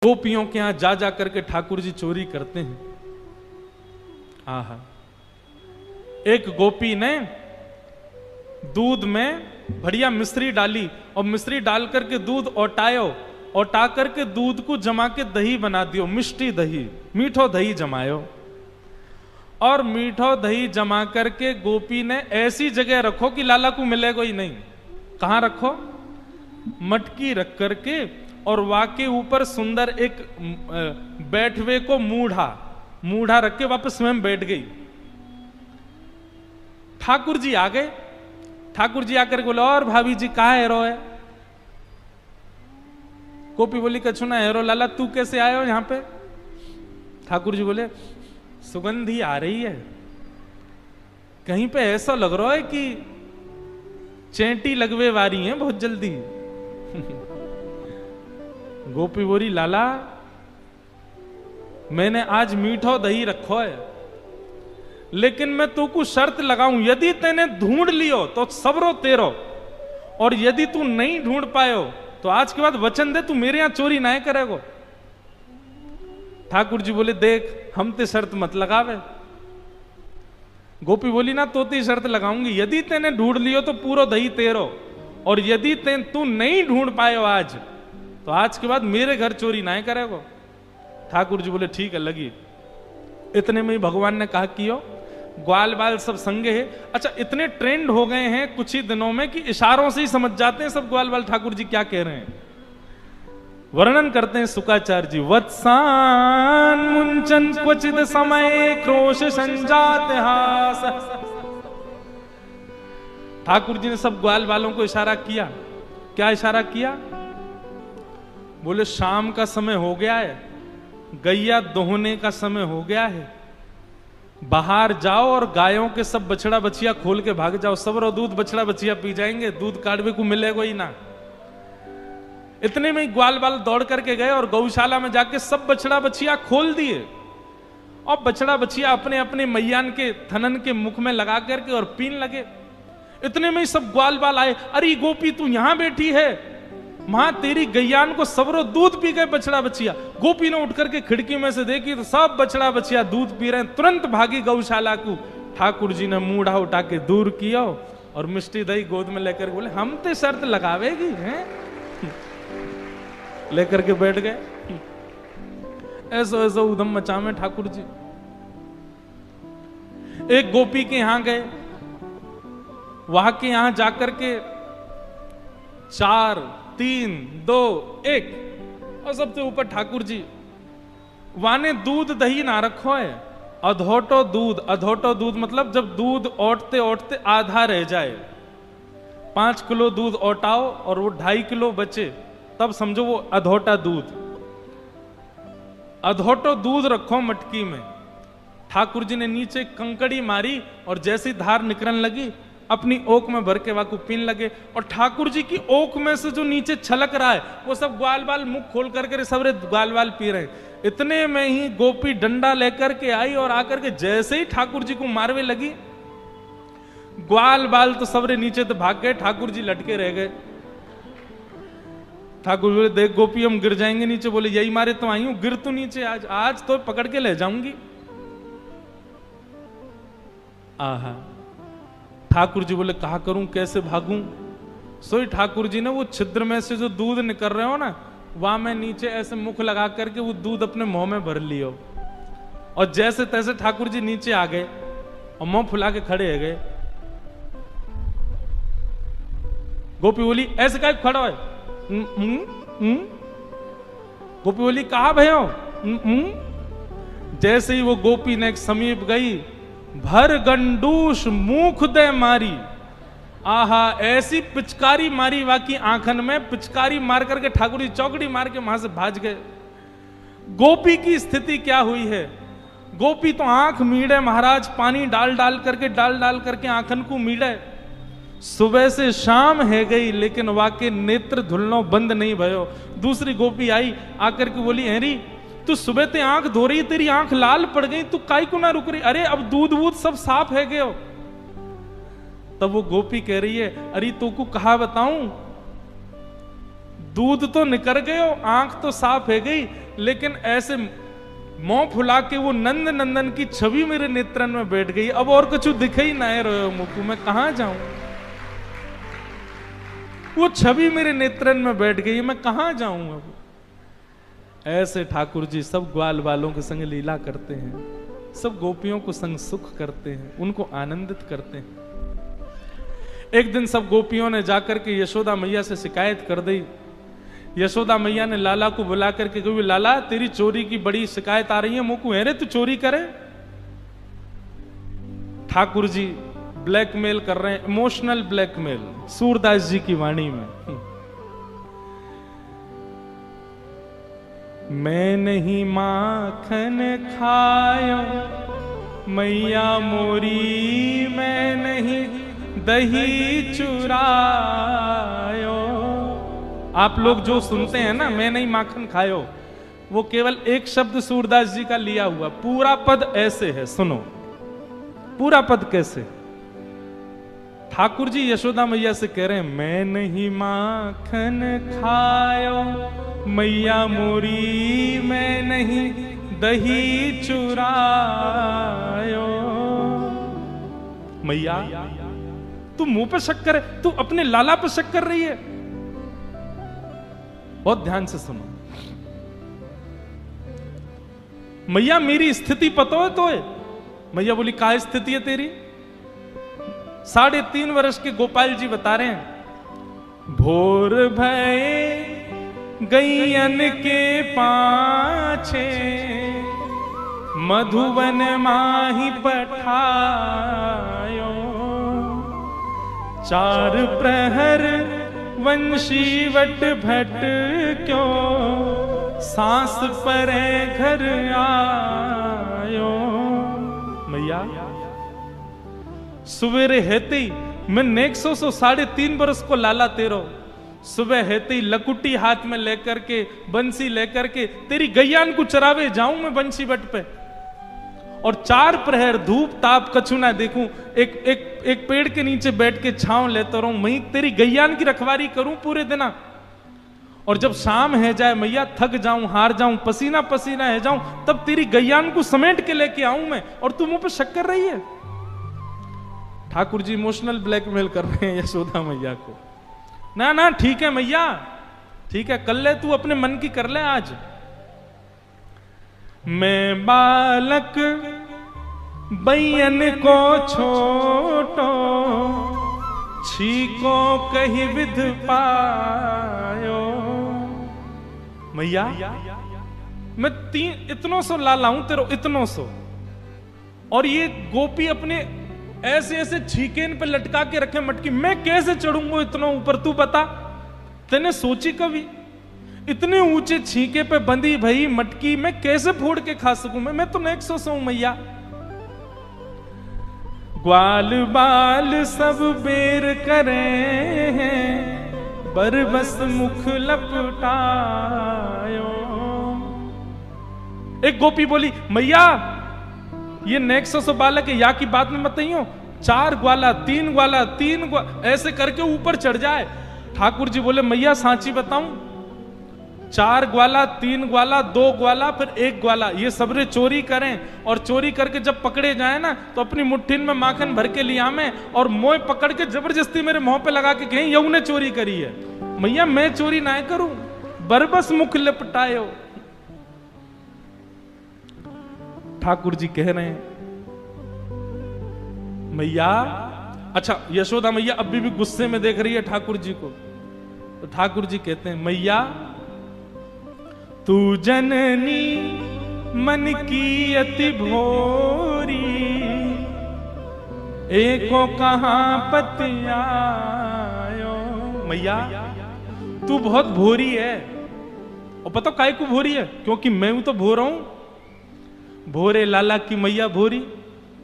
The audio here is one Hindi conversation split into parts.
गोपियों के यहां जा जा करके ठाकुर जी चोरी करते हैं। आहा, एक गोपी ने दूध में बढ़िया मिश्री डाली और मिश्री डाल करके दूध ओटायो, ओटा करके दूध को जमा के दही बना दियो, मिष्टी दही, मीठो दही जमायो। और मीठो दही जमा करके गोपी ने ऐसी जगह रखो कि लाला को मिलेगा ही नहीं। कहां रखो? मटकी रख करके, और वाके ऊपर सुंदर एक बैठवे को मूढ़ा रख के वापस स्वयं बैठ गई। ठाकुर जी आ गए। ठाकुर जी आकर बोले, और भाभी जी कहा हेरो है? गोपी बोली, कछु ना हेरो लाला, तू कैसे आए हो यहां पे? ठाकुर जी बोले, सुगंधी आ रही है, कहीं पे ऐसा लग रहा है कि चेंटी लगवे वारी है बहुत जल्दी। गोपी बोली, लाला मैंने आज मीठो दही रखो है, लेकिन मैं तू को शर्त लगाऊं, यदि तेने ढूंढ लियो तो सबरो तेरो, और यदि तू नहीं ढूंढ पायो तो आज के बाद वचन दे तू मेरे यहां चोरी ना करेगो। ठाकुर जी बोले, देख हम ते शर्त मत लगावे। गोपी बोली, ना तो ती शर्त लगाऊंगी, यदि तेने ढूंढ लियो तो पूरा दही तेरो, और यदि तू नहीं ढूंढ पायो आज, तो आज के बाद मेरे घर चोरी ना करेगो। ठाकुर जी बोले, ठीक है लगी। इतने में ही भगवान ने कहा कियो, ग्वाल बाल सब संगे है। अच्छा, इतने ट्रेंड हो गए हैं कुछ ही दिनों में कि इशारों से ही समझ जाते हैं सब ग्वाल बाल ठाकुर जी क्या कह रहे हैं। वर्णन करते हैं शुकाचार्य जी, वत्सान मुंचन क्वचित समय क्रोश संजात हास। ठाकुर जी ने सब ग्वाल बालों को इशारा किया। क्या इशारा किया? बोले, शाम का समय हो गया है, गैया दोहने का समय हो गया है, बाहर जाओ और गायों के सब बछड़ा बछिया खोल के भाग जाओ, सब रो दूध बछड़ा बछिया पी जाएंगे, दूध काढ़वे को मिलेगा ही ना। इतने में ही ग्वाल बाल दौड़ करके गए और गौशाला में जाके सब बछड़ा बछिया खोल दिए, और बछड़ा बछिया अपने अपने मैयान के थनन के मुख में लगा करके और पीन लगे। इतने में ही सब ग्वाल बाल आए, अरे गोपी तू यहां बैठी है, मां तेरी गैयान को सबरो दूध पी गए बछड़ा बछिया। गोपी ने उठ करके खिड़की में से देखी तो सब बछड़ा बछिया दूध पी रहे हैं, तुरंत भागी गौशाला को। ठाकुर जी ने मूढ़ा उठा के दूर किया और मिष्टी दही गोद में लेकर बोले, हम ते शर्त लगावेगी हैं? लेकर के बैठ गए। ऐसो ऐसो उधम मचा में ठाकुर जी। एक गोपी के यहां गए, वहां के यहां जाकर के 4 3 2 1 और सबसे ऊपर ठाकुर जी। वाने दूध दही ना रखो है, अधोटो दूध। अधोटो दूध मतलब जब दूध ओटते ओटते आधा रह जाए, 5 किलो दूध ओटाओ और वो 2.5 किलो बचे, तब समझो वो अधोटा दूध। अधोटो दूध रखो मटकी में। ठाकुर जी ने नीचे कंकड़ी मारी और जैसी धार निकलने लगी, अपनी ओक में भर के वाकू पीन लगे। और ठाकुर जी की ओक में से जो नीचे छलक रहा है, वो सब ग्वाल बाल मुख खोल करके सबरे ग्वाल बाल पी रहे हैं। इतने में ही गोपी डंडा लेकर के आई और आकर के जैसे ही ठाकुर जी को मारवे लगी, ग्वाल बाल तो सबरे नीचे तो भाग गए, ठाकुर जी लटके रह गए। ठाकुर बोले, देख गोपी हम गिर जाएंगे नीचे। बोले, यही मारे तो आई हूं, गिर तू नीचे, आज तो पकड़ के ले जाऊंगी। आहा, ठाकुर जी बोले, कहा करूं, कैसे भागूं? सोई ठाकुर जी ने वो छिद्र में से जो दूध निकल रहे हो ना, वहां में नीचे ऐसे मुख लगा करके वो दूध अपने मुंह में भर लियो, और जैसे तैसे ठाकुर जी नीचे आ गए और मुंह फुला के खड़े हो गए। गोपी बोली, ऐसे क्या खड़ा है? गोपी बोली, कहा भयो? जैसे ही वो गोपी ने एक समीप गई, भर गंडूस मुख दे मारी। आहा, ऐसी पिचकारी मारी वाकी आंखन में, पिचकारी मार करके ठाकुर जी चौकड़ी मार के वहां से भाज गए। गोपी की स्थिति क्या हुई है? गोपी तो आंख मीड़े महाराज, पानी डाल डाल करके आंखन को मीड़े। सुबह से शाम है गई, लेकिन वाके नेत्र धुलनो बंद नहीं भयो। दूसरी गोपी आई, आकर के बोली, हेरी तू सुबह ते आंख धो रही, तेरी आंख लाल पड़ गई, तू काई को ना रुक रही? अरे अब दूध वूध सब साफ है गयो। तब वो गोपी कह रही है, अरे तू को कहा बताऊं, दूध तो निकल गयो, आंख तो साफ है गई, लेकिन ऐसे मुंह फुला के वो नंद नंदन की छवि मेरे नेत्रन में बैठ गई। अब और कुछ दिखे ही ना रहे मुकु, मैं कहां जाऊं? वो छवि मेरे नेत्रन में बैठ गई, मैं कहां जाऊं अब? ऐसे ठाकुर जी सब ग्वाल वालों के संग लीला करते हैं, सब गोपियों को संग सुख करते हैं, उनको आनंदित करते हैं। एक दिन सब गोपियों ने जाकर के यशोदा मैया से शिकायत कर दी। यशोदा मैया ने लाला को बुला करके कही, लाला तेरी चोरी की बड़ी शिकायत आ रही है, मुकु है रे तू चोरी करे। ठाकुर जी ब्लैकमेल कर रहे हैं, इमोशनल ब्लैकमेल, सूरदास जी की वाणी में। मैं नहीं माखन खायो मैया मोरी, मैं नहीं दही चुरायो। आप लोग जो सुनते हैं ना, मैं नहीं माखन खायो, वो केवल एक शब्द सूरदास जी का लिया हुआ। पूरा पद ऐसे है, सुनो पूरा पद कैसे। ठाकुर जी यशोदा मैया से कह रहे हैं, मैं नहीं माखन खायो मैया मोरी, मैं नहीं दही चुरायो। मैया तू मुंह पे शक करे, तू अपने लाला पे शक कर रही है। बहुत ध्यान से सुनो। मैया मेरी स्थिति पता है तो है? मैया बोली, क्या स्थिति है तेरी? 3.5 वर्ष के गोपाल जी बता रहे हैं, भोर भये गैयन के पाछे, मधुवन माही पठायो। 4 प्रहर वंशी वट भट क्यों, सांस परे घर आयो। मैया सुबेरे हेते ही मैं नेक्सो 3.5 वर्ष को लाला तेरो, सुबह हेते ही लकुटी हाथ में लेकर के, बंसी लेकर के तेरी गैयान को चरावे जाऊं मैं बंसी बट पे, और 4 प्रहर धूप ताप कछु ना देखूं, एक पेड़ के नीचे बैठ के छांव लेता रहूं, मैं तेरी गैयान की रखवारी करूं पूरे दिन। और जब शाम है जाए मैया, थक जाऊं, हार जाऊं, पसीना पसीना है जाऊं, तब तेरी गैयान को समेट के लेके आऊं मैं, और तू मुंह पे शक कर रही है। ठाकुर जी इमोशनल ब्लैकमेल कर रहे हैं यशोदा मैया को। ना ना ठीक है मैया, ठीक है कर ले, तू अपने मन की कर ले आज। मैं बालक बैयन को छोटो, छीको कहीं विध पायो। मैया मैं इतनों सो लाला हूं तेरो, इतनों सो, और ये गोपी अपने ऐसे ऐसे छीकेन पे लटका के रखे मटकी, मैं कैसे चढ़ूंगा इतना ऊपर? तू बता, तेने सोची कभी? इतने ऊंचे छीके पे बंधी भई मटकी मैं कैसे फोड़ के खा सकूं? मैं तो नेक सोचूं मैया। ग्वाल बाल सब बेर करे हैं, बरबस मुख लपटायो। एक गोपी बोली, मैया ये नेक्सो बालक है, या की बात में मत नहीं हो, 4 ग्वाला 3 ग्वाला 3 ग्वाला ऐसे करके ऊपर चढ़ जाए। ठाकुर जी बोले, मैया सांची बताऊं, 4 ग्वाला 3 ग्वाला 2 ग्वाला फिर 1 ग्वाला, ये सबरे चोरी करें, और चोरी करके जब पकड़े जाए ना, तो अपनी मुट्ठी में माखन भर के लिया में, और मोह पकड़ के जबरदस्ती मेरे मुंह पे लगा के कहें यऊ ने चोरी करी है। मैया मैं चोरी ना करूं, बरबस मुख लपटायो। ठाकुर जी कह रहे हैं, मैया, अच्छा यशोदा मैया अभी भी गुस्से में देख रही है ठाकुर जी को, तो ठाकुर जी कहते हैं, मैया तू जननी मन की अति भोरी, एको कहां पतियायो। मैया तू बहुत भोरी है, और पता काहे को भोरी है? क्योंकि मैं हूं तो भोरा हूं। भोरे लाला की मैया भोरी,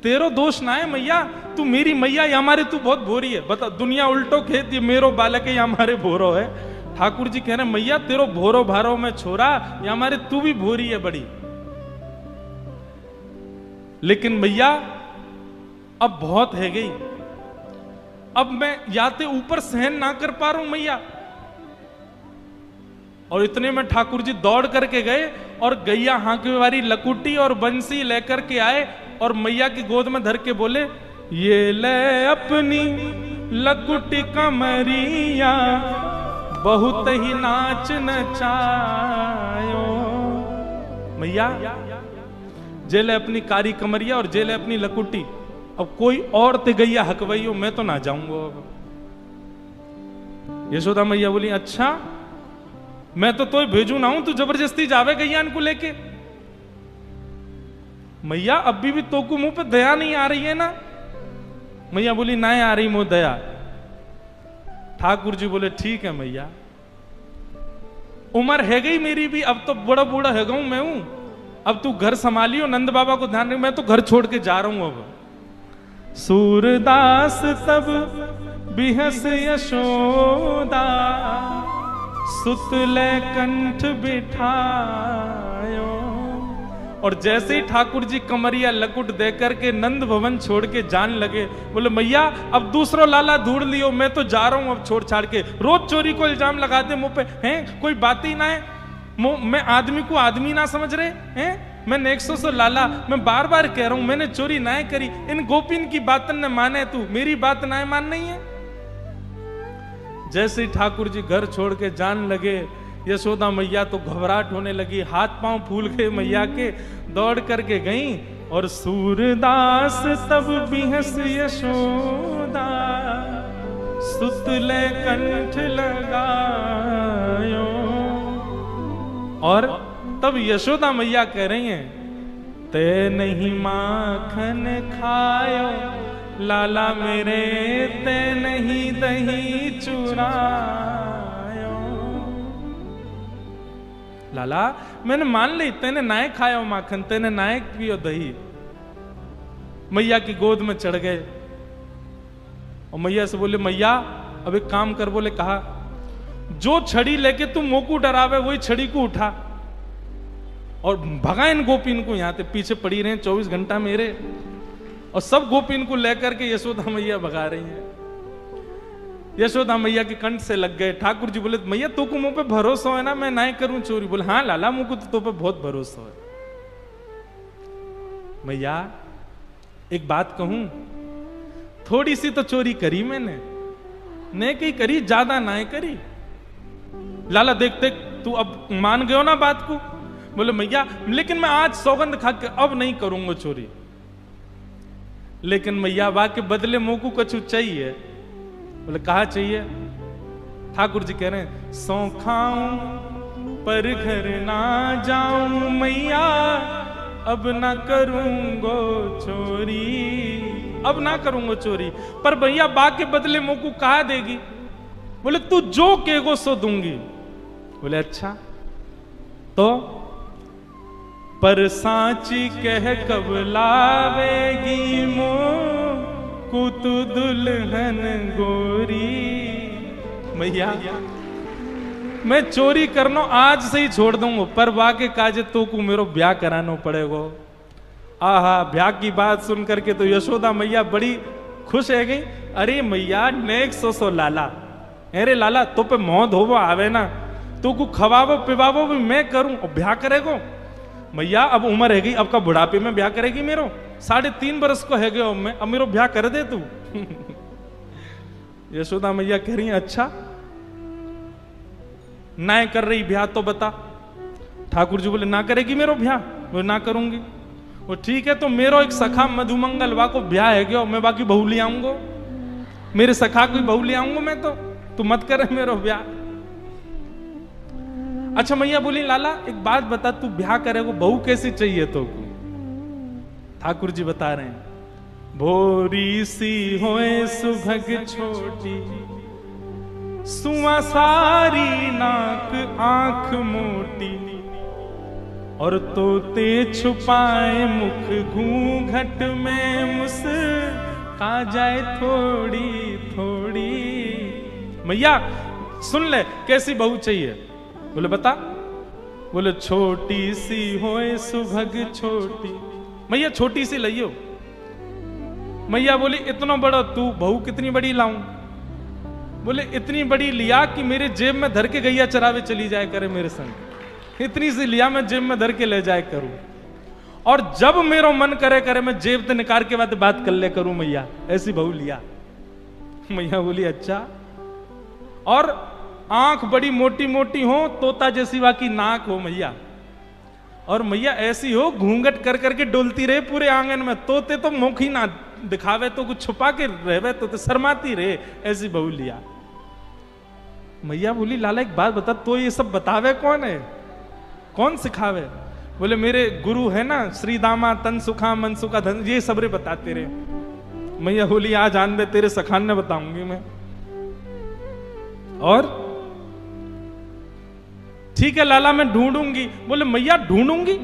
तेरो दोष ना है मैया, तू मेरी मैया या हमारे तू बहुत भोरी है। बता, दुनिया उल्टो खेत, ये मेरो बालक है या हमारे भोरो है। ठाकुर जी कह रहे हैं, मैया तेरो भोरो भारो में छोरा, या हमारे तू भी भोरी है बड़ी। लेकिन मैया अब बहुत है गई, अब मैं याते ऊपर सहन ना कर पा रहा हूं मैया। और इतने में ठाकुर जी दौड़ करके गए और गैया हांकने वाली लकुटी और बंसी लेकर के आए और मैया की गोद में धर के बोले, ये ले अपनी लकुटी कमरिया, बहुत ही नाच नचायो। मैया जेले अपनी कारी कमरिया और जेले अपनी लकुटी, अब कोई और ते गैया हकवैयो, मैं तो ना जाऊंगा। अब यशोदा मैया बोली, अच्छा मैं तो भेजू ना हूं, तू जबरदस्ती जावे गैया इनको लेके। मैया अभी भी तो को मुंह पे दया नहीं आ रही है ना? मैया बोली, ना आ रही मुंह दया। ठाकुर जी बोले, ठीक है मैया, उम्र है गई मेरी भी, अब तो बड़ा बूढ़ा है गऊ मैं हूं, अब तू घर संभालियो, नंद बाबा को ध्यान रख, मैं तो घर छोड़ के जा रहा हूं। अब सूरदास तब बिहस यशोदा, सुतले कंठ बिठायो। और जैसे ही ठाकुर जी कमरिया लकुट देकर के नंद भवन छोड़ के जान लगे, बोले मैया अब दूसरा लाला ढूंढ लियो, मैं तो जा रहा हूं अब छोड़ छाड़ के। रोज चोरी को इल्जाम लगा दे मुंह पे, हैं कोई बात ही ना है, मैं आदमी को आदमी ना समझ रहे हैं, मैं नेक्सो से लाला, मैं बार बार कह रहा हूं मैंने चोरी ना करी, इन गोपिन की बात न माने, तू मेरी बात ना मान नहीं है। जैसे ही ठाकुर जी घर छोड़ के जान लगे, यशोदा मैया तो घबराहट होने लगी, हाथ पांव फूल गए मैया के, दौड़ करके गई। और सूरदास तब बिहस यशोदा, सुतले कंठ लगायो। और तब यशोदा मैया कह रही हैं, ते नहीं माखन खायो लाला मेरे, ते नहीं दही चुरायो। लाला मैंने मान ली, तेने नाय खायो माखन, तेने नाय पियो दही। मैया की गोद में चढ़ गए और मैया से बोले, मैया अब एक काम कर। बोले, कहा, जो छड़ी लेके तू मोकू डरावे वही छड़ी को उठा और भगा इन गोपिन को, यहां पे पीछे पड़ी रहे 24 घंटा मेरे। और सब गोपिन को लेकर के यशोदा मैया भगा रही हैं। यशोदा मैया के कंठ से लग गए। ठाकुर जी बोले, मैया तो को मुंह पे भरोसा है ना, मैं ना करूं चोरी? बोले, हाँ लाला मुंह को तो पे बहुत भरोसा है। मैया एक बात कहूं, थोड़ी सी तो चोरी करी मैंने, नहीं करी, ज्यादा ना करी। लाला देख देख तू अब मान गयो ना बात को। बोले, मैया लेकिन मैं आज सौगंध खा के अब नहीं करूंगा चोरी। लेकिन मैया बा के बदले मुंह को कछु चाहिए। बोले, कहा चाहिए? ठाकुर जी कह रहे हैं, सौ खाऊं पर घर ना जाऊं मैया, अब ना करूंगो चोरी, अब ना करूंगो चोरी। पर भैया बा के बदले मुंह को कहा देगी? बोले, तू जो कहेगो सो दूंगी। बोले, अच्छा तो पर सांची कह कब लावेगी मुकुत दुल्हन गोरी। मैया मैं चोरी करना आज से ही छोड़ दूंगा, पर वाके काजे तो को मेरो ब्याह कराना पड़ेगा। आहा, ब्याह की बात सुन करके तो यशोदा मैया बड़ी खुश है गई। अरे मैया नेक्स्ट सो लाला, अरे लाला तो पे मोह धोबो आवे ना, तो को खवावो पिवावो भी मैं करूं और ब्याह करेगो। मैया अब उम्र है गई, अब का बुढ़ापे में ब्याह करेगी मेरो? 3.5 बरस को है गयो मैं, अब मेरो ब्याह कर दे तू। यशोदा मैया कह रही है, अच्छा ना कर रही ब्याह तो बता। ठाकुर जी बोले, ना करेगी मेरो ब्याह? वो ना करूंगी। वो ठीक है, तो मेरो एक सखा मधुमंगल वा को ब्याह है गयो, मैं बाकी बहू ले आऊंगो, मेरे सखा को बहू ले आऊंगो मैं, तो तू मत करे मेरो ब्याह। अच्छा मैया बोली, लाला एक बात बता, तू ब्याह करेगो बहू कैसी चाहिए तो? ठाकुर जी बता रहे हैं, भोरी सी होए सुभग छोटी, सुआ सारी नाक आंख मोटी, और तोते छुपाए मुख घूंघट में मुस्का जाए थोड़ी थोड़ी। मैया सुन ले, कैसी बहू चाहिए? बोले, बता। बोले, छोटी सी होए सुभग छोटी। मैया छोटी सी लइयो। मैया बोली, इतना बड़ा तू बहू कितनी बड़ी लाऊं? बोले इतनी बड़ी लिया कि मेरे जेब में धर के गैया चरावे चली जाए करे मेरे संग, इतनी सी लिया मैं जेब में धर के ले जाए करूं, और जब मेरा मन करे करे मैं जेब से निकाल के बात कर ले करूं मैया, ऐसी बहू लिया। मैया बोली अच्छा, और आंख बड़ी मोटी मोटी हो, तोता जैसी बाकी नाक हो मैया, और मैया ऐसी हो घूंघट कर करके डोलती रहे पूरे आंगन में, तोते तो मुख ही ना दिखावे तो कुछ छुपा के रहे तो शर्माती रहे, ऐसी बहू लिया। मैया बोली लाला एक बात बता, तो ये सब बतावे कौन है, कौन सिखावे? बोले मेरे गुरु है ना, श्री दामा तन सुखा मन सुखा धन, ये सबरे बताते रहे। मैया बोली आज आन दे, तेरे सखान ने बताऊंगी मैं। और ठीक है लाला मैं ढूंढूंगी। बोले मैया ढूंढूंगी,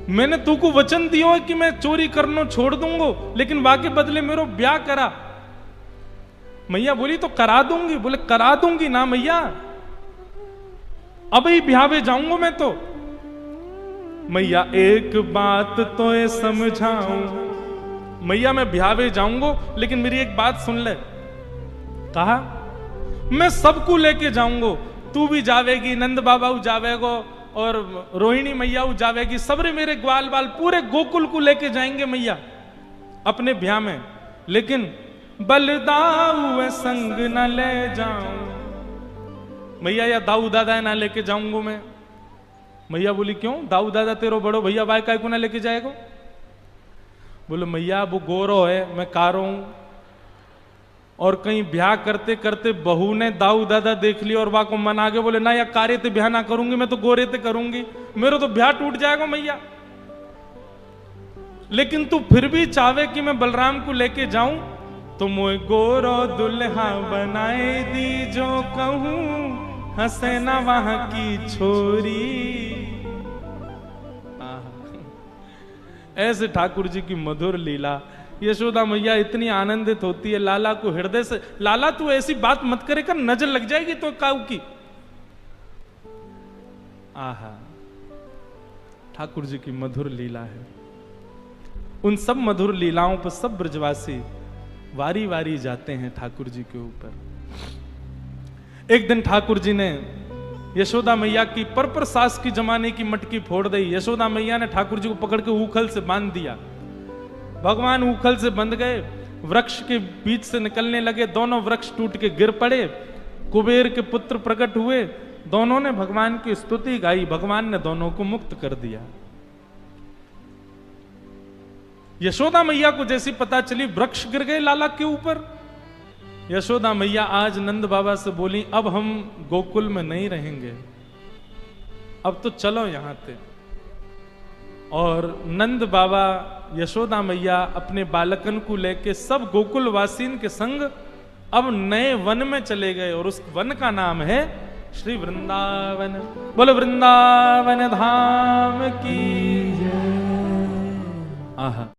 मैंने तू को वचन दियो है कि मैं चोरी करना छोड़ दूंगा, लेकिन वाके बदले मेरो ब्याह करा। मैया बोली तो करा दूंगी। बोले करा दूंगी ना मैया, अब ही ब्याह जाऊंगा मैं तो। मैया एक बात तो ये समझाऊं, मैया मैं ब्याह जाऊंगा लेकिन मेरी एक बात सुन ले। कहा मैं सबको लेके जाऊंगा, तू भी जावेगी, नंद बाबा जावेगो और रोहिणी मैया जावेगी, सबरे मेरे ग्वाल बाल पूरे गोकुल को लेके जाएंगे मैया अपने ब्याह में, लेकिन बलदाऊ संग न ले जाऊं मैया, या दाऊ दादा ना लेके जाऊंगा मैं। मैया बोली क्यों, दाऊ दादा तेरो बड़ो भैया भाई काय को ना लेके जाएगो? बोले मैया वो गोरो है, मैं कारो हूं, और कहीं ब्याह करते करते बहू ने दाऊ दादा देख लिया और वहां को मन आगे, बोले ना या कार्य ते ब्याह ना करूंगी, मैं तो गोरे ते करूंगी, मेरा तो ब्याह टूट जाएगा मैया। लेकिन तू फिर भी चाहे कि मैं बलराम को लेके जाऊं, तो मोए गोरो दुल्हा बनाए दी, जो कहूं हंसे ना वहां की छोरी। ऐसे ठाकुर जी की मधुर लीला। यशोदा मैया इतनी आनंदित होती है लाला को हृदय से, लाला तू ऐसी बात मत करे कर, नजर लग जाएगी तो काऊ की। आहा, ठाकुर जी की मधुर लीला है। उन सब मधुर लीलाओं पर सब ब्रजवासी वारी वारी जाते हैं ठाकुर जी के ऊपर। एक दिन ठाकुर जी ने यशोदा मैया की पर सास की जमाने की मटकी फोड़ दी। यशोदा मैया ने ठाकुर जी को पकड़ के ऊखल से बांध दिया। भगवान ऊखल से बंध गए, वृक्ष के बीच से निकलने लगे, दोनों वृक्ष टूट के गिर पड़े। कुबेर के पुत्र प्रकट हुए, दोनों ने भगवान की स्तुति गाई, भगवान ने दोनों को मुक्त कर दिया। यशोदा मैया को जैसी पता चली वृक्ष गिर गए लाला के ऊपर, यशोदा मैया आज नंद बाबा से बोली अब हम गोकुल में नहीं रहेंगे, अब तो चलो यहां से। और नंद बाबा यशोदा मैया अपने बालकन को लेके सब गोकुल वासीन के संग अब नए वन में चले गए, और उस वन का नाम है श्री वृंदावन। बोलो वृंदावन धाम की जय। आहा,